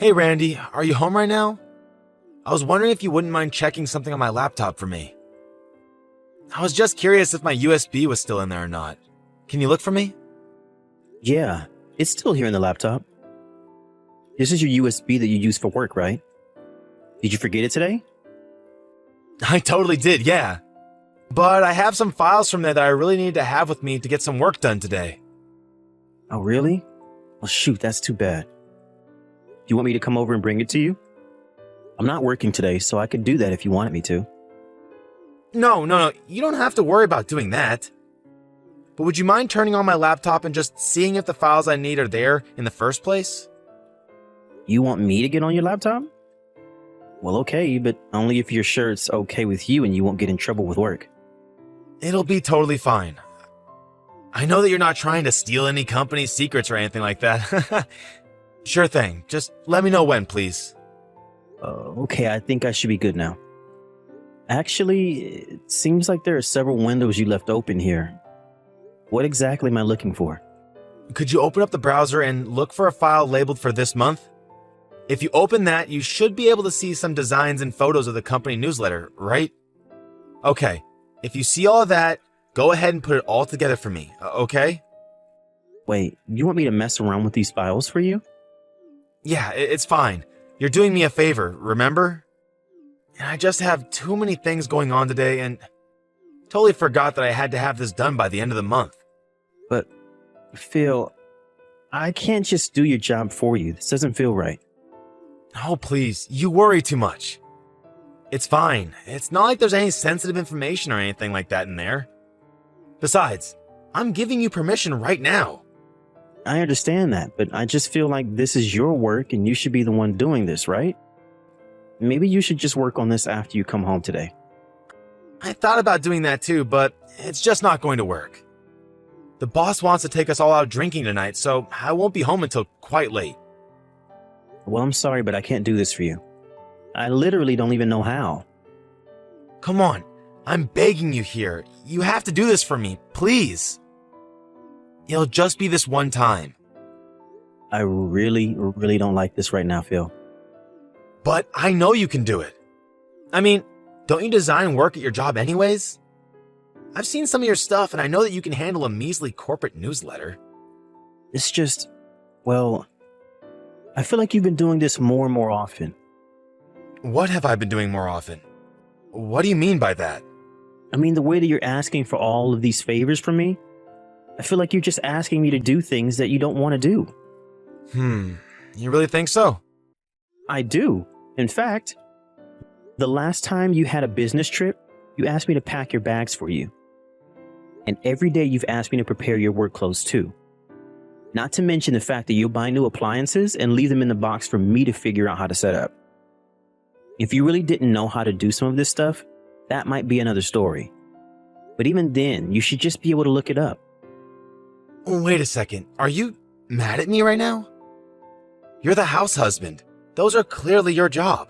Hey Randy, are you home right now? I was wondering if you wouldn't mind checking something on my laptop for me. I was just curious if my USB was still in there or not. Can you look for me? Yeah, it's still here in the laptop. This is your USB that you use for work, right? Did you forget it today? I totally did, yeah. But I have some files from there that I really need to have with me to get some work done today. Oh, really? Well, shoot, that's too bad. Do you want me to come over and bring it to you? I'm not working today, so I could do that if you wanted me to. No, you don't have to worry about doing that. But would you mind turning on my laptop and just seeing if the files I need are there in the first place? You want me to get on your laptop? Well, okay, but only if you're sure it's okay with you and you won't get in trouble with work. It'll be totally fine. I know that you're not trying to steal any company secrets or anything like that. Sure thing. Just let me know when, please. Okay, I think I should be good now. Actually, it seems like there are several windows you left open here. What exactly am I looking for? Could you open up the browser and look for a file labeled for this month? If you open that, you should be able to see some designs and photos of the company newsletter, right? Okay, if you see all of that, go ahead and put it all together for me, okay? Wait, you want me to mess around with these files for you? Yeah, it's fine. You're doing me a favor, remember? And I just have too many things going on today and totally forgot that I had to have this done by the end of the month. But, Phil, I can't just do your job for you. This doesn't feel right. Oh, please, you worry too much. It's fine. It's not like there's any sensitive information or anything like that in there. Besides, I'm giving you permission right now. I understand that, but I just feel like this is your work and you should be the one doing this, right? Maybe you should just work on this after you come home today. I thought about doing that too, but it's just not going to work. The boss wants to take us all out drinking tonight, so I won't be home until quite late. Well, I'm sorry, but I can't do this for you. I literally don't even know how. Come on, I'm begging you here. You have to do this for me, please. It'll just be this one time. I really don't like this right now, Phil. But I know you can do it. I mean, don't you design work at your job anyways? I've seen some of your stuff and I know that you can handle a measly corporate newsletter. It's just, well, I feel like you've been doing this more and more often. What have I been doing more often? What do you mean by that? I mean, the way that you're asking for all of these favors from me, I feel like you're just asking me to do things that you don't want to do. You really think so? I do. In fact, the last time you had a business trip, you asked me to pack your bags for you. And every day you've asked me to prepare your work clothes too. Not to mention the fact that you'll buy new appliances and leave them in the box for me to figure out how to set up. If you really didn't know how to do some of this stuff, that might be another story. But even then, you should just be able to look it up. Wait a second, are you mad at me right now? You're the house husband. Those are clearly your job.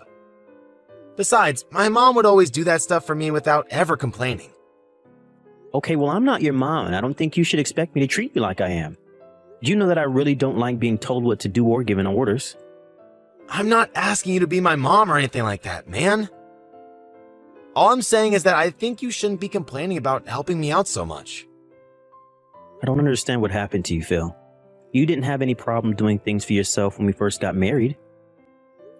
Besides, my mom would always do that stuff for me without ever complaining. Okay, well, I'm not your mom, and I don't think you should expect me to treat you like I am. You know that I really don't like being told what to do or given orders. I'm not asking you to be my mom or anything like that, man. All I'm saying is that I think you shouldn't be complaining about helping me out so much. I don't understand what happened to you, Phil. You didn't have any problem doing things for yourself when we first got married.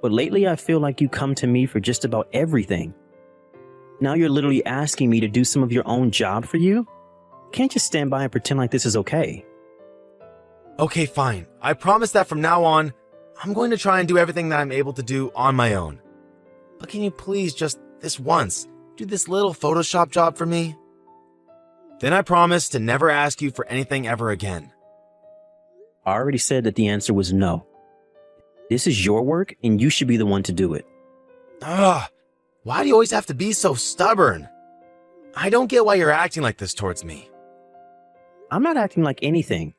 But lately I feel like you come to me for just about everything. Now you're literally asking me to do some of your own job for you? Can't just stand by and pretend like this is okay. Okay, fine. I promise that from now on, I'm going to try and do everything that I'm able to do on my own. But can you please just this once do this little Photoshop job for me? Then I promise to never ask you for anything ever again. I already said that the answer was no. This is your work and you should be the one to do it. Ugh, why do you always have to be so stubborn? I don't get why you're acting like this towards me. I'm not acting like anything.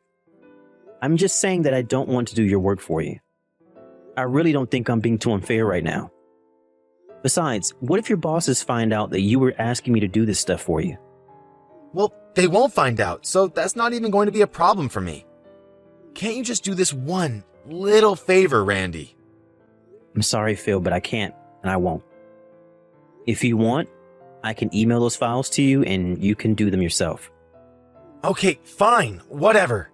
I'm just saying that I don't want to do your work for you. I really don't think I'm being too unfair right now. Besides, what if your bosses find out that you were asking me to do this stuff for you? Well, they won't find out, so that's not even going to be a problem for me. Can't you just do this one little favor, Randy? I'm sorry, Phil, but I can't and I won't. If you want, I can email those files to you and you can do them yourself. Okay, fine, whatever.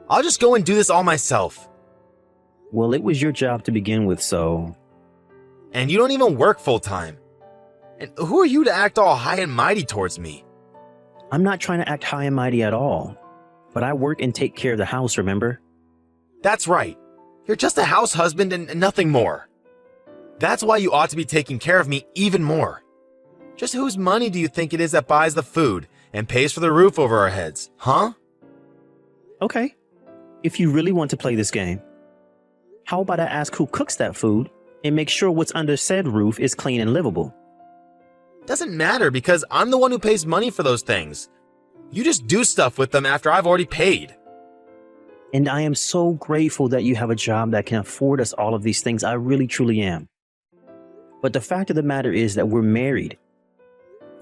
I'll just go and do this all myself. Well, it was your job to begin with, so... And you don't even work full-time. And who are you to act all high and mighty towards me? I'm not trying to act high and mighty at all. But I work and take care of the house, remember? That's right. You're just a house husband and nothing more. That's why you ought to be taking care of me even more. Just whose money do you think it is that buys the food and pays for the roof over our heads, huh? Okay. If you really want to play this game, how about I ask who cooks that food and make sure what's under said roof is clean and livable? Doesn't matter because I'm the one who pays money for those things. You just do stuff with them after I've already paid. And I am so grateful that you have a job that can afford us all of these things. I really, truly am. But the fact of the matter is that we're married.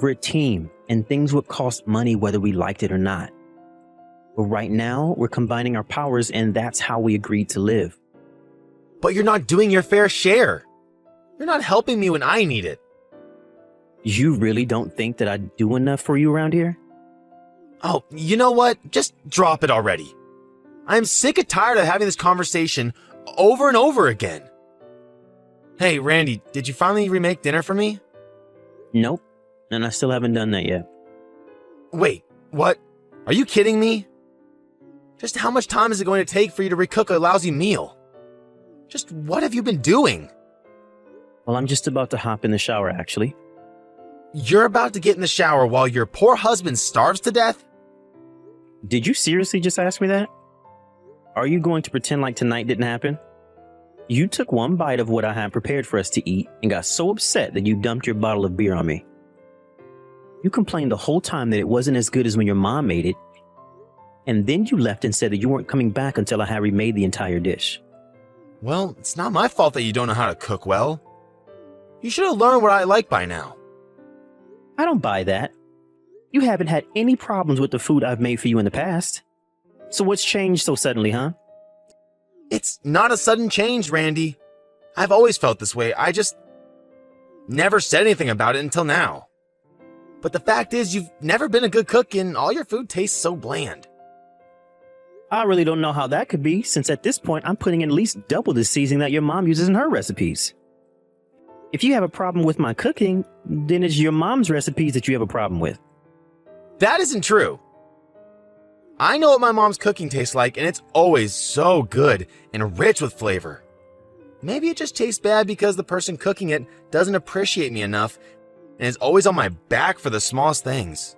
We're a team, and things would cost money whether we liked it or not. But right now, we're combining our powers, and that's how we agreed to live. But you're not doing your fair share. You're not helping me when I need it. You really don't think that I do enough for you around here? Oh, you know what? Just drop it already. I'm sick and tired of having this conversation over and over again. Hey, Randy, did you finally remake dinner for me? Nope, and I still haven't done that yet. Wait, what? Are you kidding me? Just how much time is it going to take for you to recook a lousy meal? Just what have you been doing? Well, I'm just about to hop in the shower, actually. You're about to get in the shower while your poor husband starves to death? Did you seriously just ask me that? Are you going to pretend like tonight didn't happen? You took one bite of what I had prepared for us to eat and got so upset that you dumped your bottle of beer on me. You complained the whole time that it wasn't as good as when your mom made it, and then you left and said that you weren't coming back until I had remade the entire dish. Well, it's not my fault that you don't know how to cook well. You should have learned what I like by now. I don't buy that. You haven't had any problems with the food I've made for you in the past. So what's changed so suddenly, huh? It's not a sudden change, Randy. I've always felt this way. I just never said anything about it until now. But the fact is, you've never been a good cook and all your food tastes so bland. I really don't know how that could be, since at this point I'm putting in at least double the seasoning that your mom uses in her recipes. If you have a problem with my cooking, then it's your mom's recipes that you have a problem with. That isn't true. I know what my mom's cooking tastes like, and it's always so good and rich with flavor. Maybe it just tastes bad because the person cooking it doesn't appreciate me enough and is always on my back for the smallest things.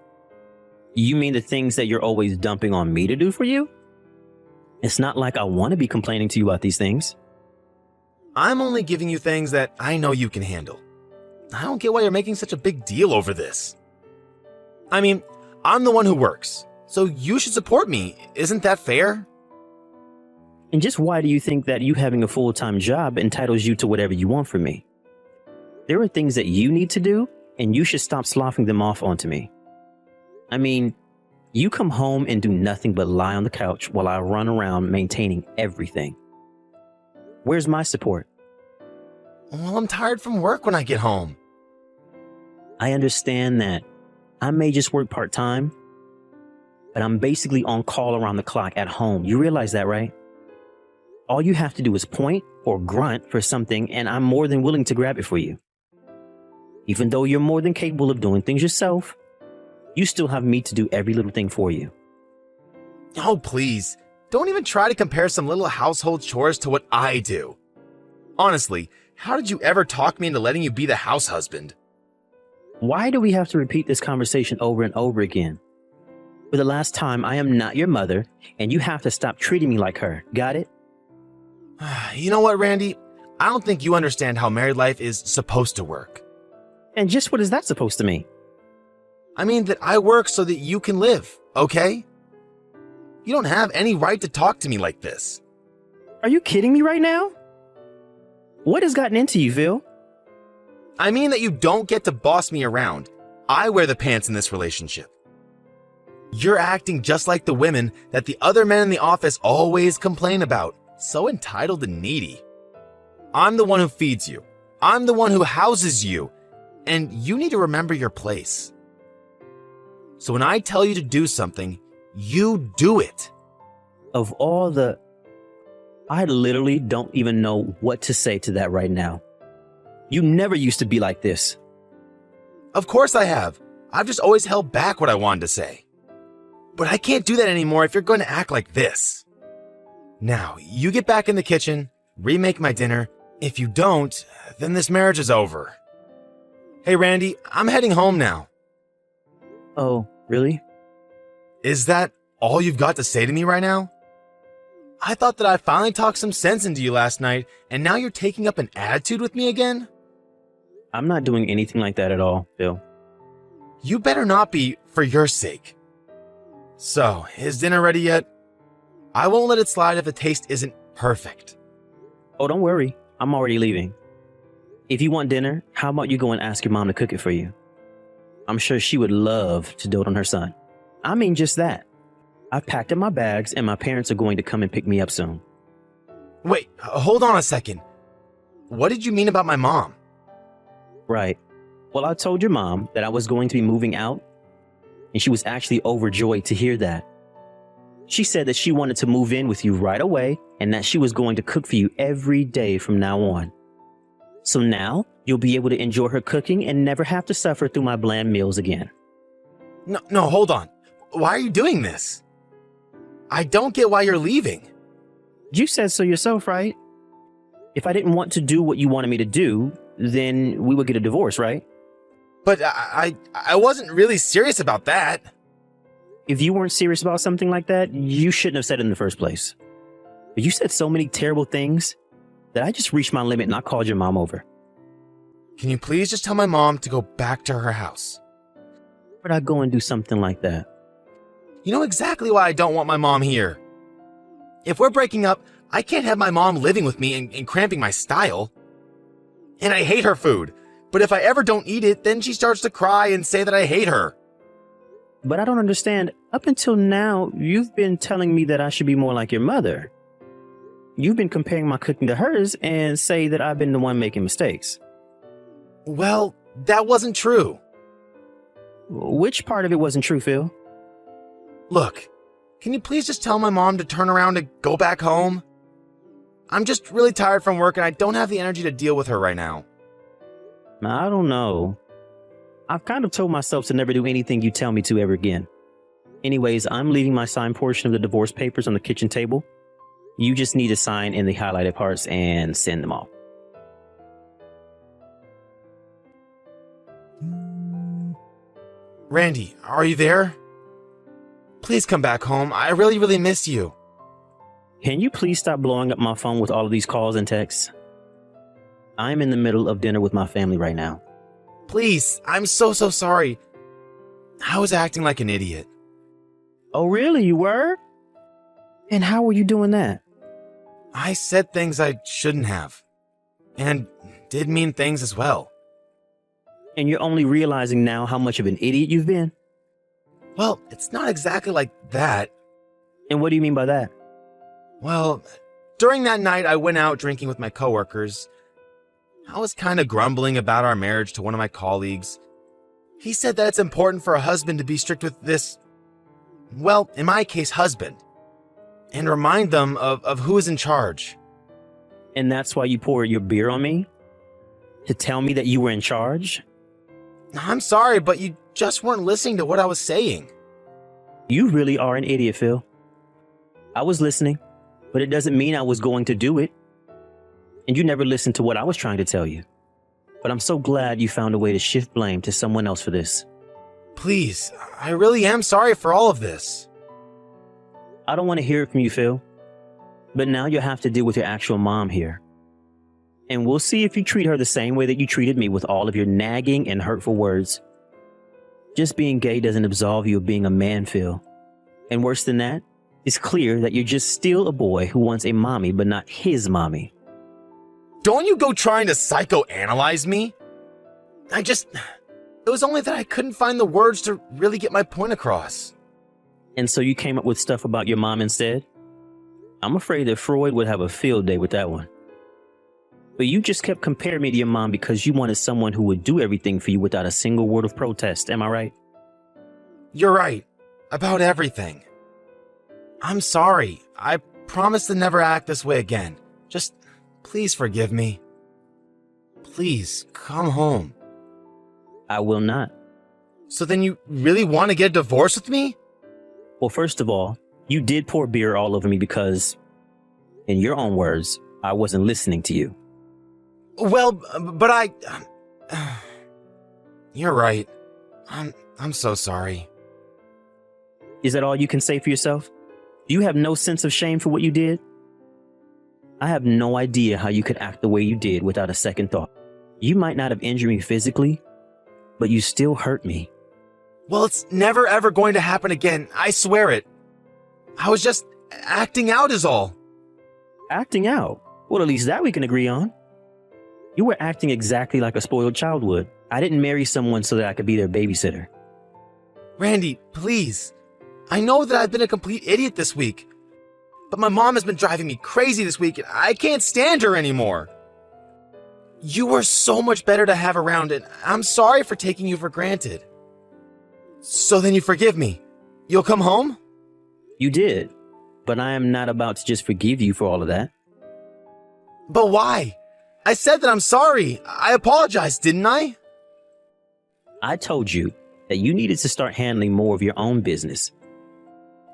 You mean the things that you're always dumping on me to do for you? It's not like I want to be complaining to you about these things. I'm only giving you things that I know you can handle. I don't get why you're making such a big deal over this. I mean, I'm the one who works, so you should support me. Isn't that fair? And just why do you think that you having a full-time job entitles you to whatever you want from me? There are things that you need to do, and you should stop sloughing them off onto me. I mean, you come home and do nothing but lie on the couch while I run around maintaining everything. Where's my support? Well, I'm tired from work when I get home. I understand that I may just work part-time, but I'm basically on call around the clock at home. You realize that, right? All you have to do is point or grunt for something, and I'm more than willing to grab it for you. Even though you're more than capable of doing things yourself, you still have me to do every little thing for you. Oh, please. Don't even try to compare some little household chores to what I do. Honestly, how did you ever talk me into letting you be the house husband? Why do we have to repeat this conversation over and over again? For the last time, I am not your mother, and you have to stop treating me like her. Got it? You know what, Randy? I don't think you understand how married life is supposed to work. And just what is that supposed to mean? I mean that I work so that you can live, okay? You don't have any right to talk to me like this. Are you kidding me right now? What has gotten into you, Phil? I mean that you don't get to boss me around. I wear the pants in this relationship. You're acting just like the women that the other men in the office always complain about. So entitled and needy. I'm the one who feeds you. I'm the one who houses you. And you need to remember your place. So when I tell you to do something, you do it. Of all the... I literally don't even know what to say to that right now. You never used to be like this. Of course I have. I've just always held back what I wanted to say. But I can't do that anymore if you're going to act like this. Now, you get back in the kitchen, remake my dinner. If you don't, then this marriage is over. Hey, Randy, I'm heading home now. Oh, really? Is that all you've got to say to me right now? I thought that I finally talked some sense into you last night, and now you're taking up an attitude with me again? I'm not doing anything like that at all, Phil. You better not be, for your sake. So, is dinner ready yet? I won't let it slide if the taste isn't perfect. Oh, don't worry. I'm already leaving. If you want dinner, how about you go and ask your mom to cook it for you? I'm sure she would love to dote on her son. I mean, just that. I've packed up my bags and my parents are going to come and pick me up soon. Wait, hold on a second. What did you mean about my mom? Right. Well, I told your mom that I was going to be moving out, and she was actually overjoyed to hear that. She said that she wanted to move in with you right away and that she was going to cook for you every day from now on. So now you'll be able to enjoy her cooking and never have to suffer through my bland meals again. No, hold on. Why are you doing this? I don't get why you're leaving. You said so yourself, right? If I didn't want to do what you wanted me to do, then we would get a divorce, right? But I wasn't really serious about that. If you weren't serious about something like that, you shouldn't have said it in the first place. But you said so many terrible things that I just reached my limit and I called your mom over. Can you please just tell my mom to go back to her house? Where'd I go and do something like that? You know exactly why I don't want my mom here. If we're breaking up, I can't have my mom living with me and cramping my style. And I hate her food. But if I ever don't eat it, then she starts to cry and say that I hate her. But I don't understand. Up until now, you've been telling me that I should be more like your mother. You've been comparing my cooking to hers and say that I've been the one making mistakes. Well, that wasn't true. Which part of it wasn't true, Phil? Look, can you please just tell my mom to turn around and go back home? I'm just really tired from work and I don't have the energy to deal with her right now. I don't know. I've kind of told myself to never do anything you tell me to ever again. Anyways, I'm leaving my signed portion of the divorce papers on the kitchen table. You just need to sign in the highlighted parts and send them off. Randy, are you there? Please come back home. I really miss you. Can you please stop blowing up my phone with all of these calls and texts? I'm in the middle of dinner with my family right now. Please, I'm so sorry. I was acting like an idiot. Oh, really? You were? And how were you doing that? I said things I shouldn't have. And did mean things as well. And you're only realizing now how much of an idiot you've been? Well, it's not exactly like that. And what do you mean by that? Well, during that night I went out drinking with my coworkers. I was kind of grumbling about our marriage to one of my colleagues. He said that it's important for a husband to be strict with this, well, in my case, husband, and remind them of who is in charge. And that's why you poured your beer on me? To tell me that you were in charge? I'm sorry, but you just weren't listening to what I was saying. You really are an idiot, Phil. I was listening, but it doesn't mean I was going to do it. And you never listened to what I was trying to tell you. But I'm so glad you found a way to shift blame to someone else for this. Please, I really am sorry for all of this. I don't want to hear it from you, Phil. But now you'll have to deal with your actual mom here. And we'll see if you treat her the same way that you treated me with all of your nagging and hurtful words. Just being gay doesn't absolve you of being a man, Phil. And worse than that, it's clear that you're just still a boy who wants a mommy but not his mommy. Don't you go trying to psychoanalyze me. It was only that I couldn't find the words to really get my point across. And so you came up with stuff about your mom instead? I'm afraid that Freud would have a field day with that one. But you just kept comparing me to your mom because you wanted someone who would do everything for you without a single word of protest. Am I right? You're right. About everything. I'm sorry. I promise to never act this way again. Just please forgive me. Please, come home. I will not. So then you really want to get a divorce with me? Well, first of all, you did pour beer all over me because, in your own words, I wasn't listening to you. Well, but You're right. I'm so sorry. Is that all you can say for yourself? Do you have no sense of shame for what you did? I have no idea how you could act the way you did without a second thought. You might not have injured me physically, but you still hurt me. Well, it's never ever going to happen again. I swear it. I was just acting out is all. Acting out? Well, at least that we can agree on. You were acting exactly like a spoiled child would. I didn't marry someone so that I could be their babysitter. Randy, please. I know that I've been a complete idiot this week. But my mom has been driving me crazy this week and I can't stand her anymore. You were so much better to have around and I'm sorry for taking you for granted. So then you forgive me. You'll come home? You did, but I am not about to just forgive you for all of that. But why? I said that I'm sorry. I apologized, didn't I? I told you that you needed to start handling more of your own business.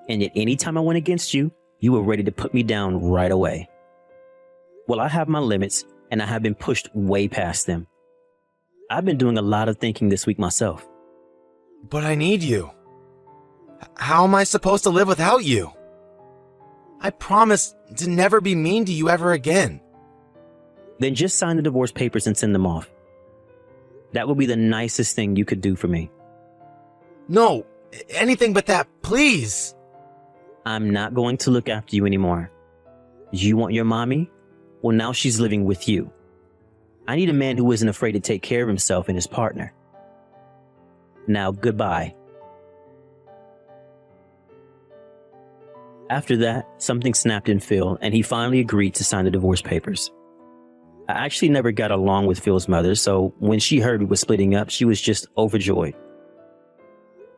And yet anytime I went against you, you were ready to put me down right away. Well, I have my limits and I have been pushed way past them. I've been doing a lot of thinking this week myself. But I need you. How am I supposed to live without you? I promise to never be mean to you ever again. Then just sign the divorce papers and send them off. That would be the nicest thing you could do for me. No, anything but that, please. I'm not going to look after you anymore. You want your mommy? Well, now she's living with you. I need a man who isn't afraid to take care of himself and his partner. Now, goodbye. After that, something snapped in Phil, and he finally agreed to sign the divorce papers. I actually never got along with Phil's mother, so when she heard we were splitting up, she was just overjoyed.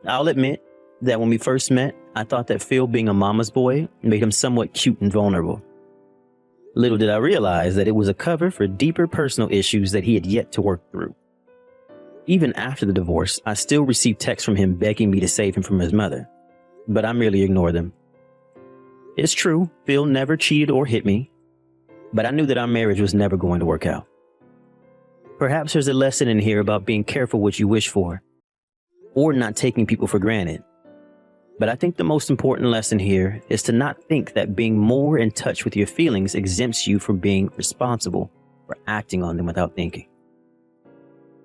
I'll admit that when we first met, I thought that Phil being a mama's boy made him somewhat cute and vulnerable. Little did I realize that it was a cover for deeper personal issues that he had yet to work through. Even after the divorce, I still received texts from him begging me to save him from his mother, but I merely ignored them. It's true, Phil never cheated or hit me, but I knew that our marriage was never going to work out. Perhaps there's a lesson in here about being careful what you wish for, or not taking people for granted. But I think the most important lesson here is to not think that being more in touch with your feelings exempts you from being responsible for acting on them without thinking.